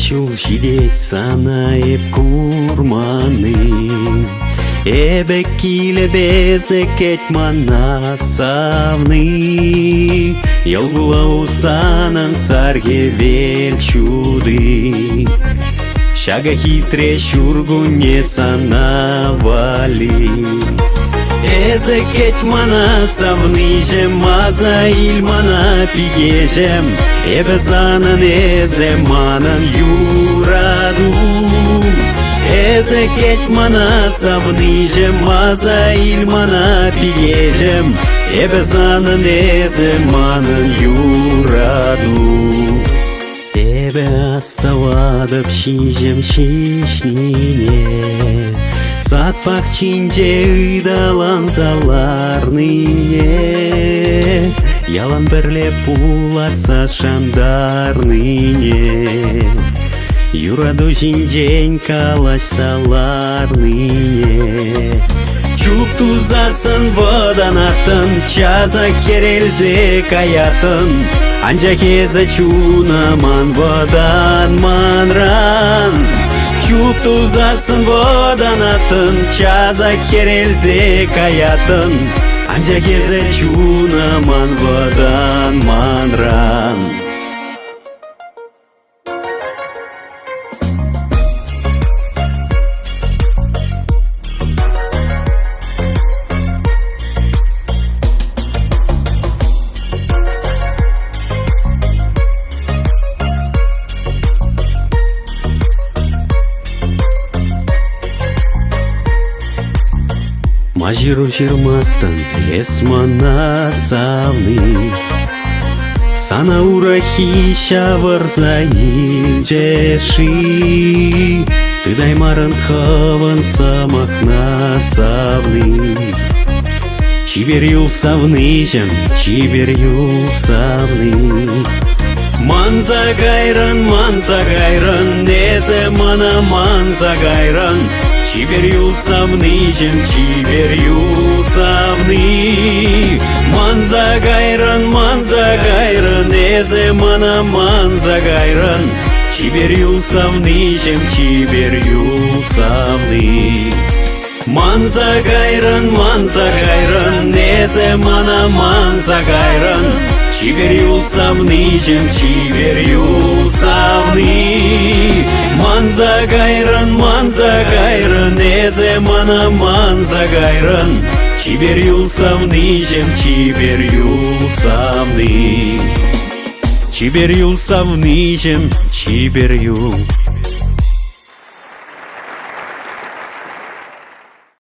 чул жидет санаев курманы. Эбек киле безекет мана савны. Йолгула усанан сарге вел чуды. Шага хитре шургуне санавали. Ezeket mana savnijem, maza ilmana pigejem, ebe zanan ezemanan yuradu. Ezeket mana savnijem, maza ilmana pigejem, ebe zanan ezemanan yuradu. Ebe astavadab şijem şişnine, Сатпак чинже ыдалан заларныне, Ялан бірлеп пуласа шандарныне, Юраду жинжен калаш саларныне. Чук тузасын воданатын, Чаза херелзе каятын, Анжа кезе чунаман водан манран. Чук тузасын воданатын, Чаза херелзе каятын, Анжа кезе чунаман водан манран. Мажиру жирмастан эсмана савны, Сана урахи шаварза илжеши, Тыдай марын хаван самахна савны. Чибер юл савны жем, чибер юл савны. Манза гайран, незе мана манза гайран, Чибер юл савны жем, чибер юл савны. Манза гайран, незе мана манза гайран, Чибер юл савны жем, чибер юл савны. Манза гайран, незе мана манза гайран, Чибер юл савны жем, чибер юл савны. Манза гайран, незе мана манза гайран, Чибер юл савны жем, чибер юл савны. Чибер юл савны жем, чибер юл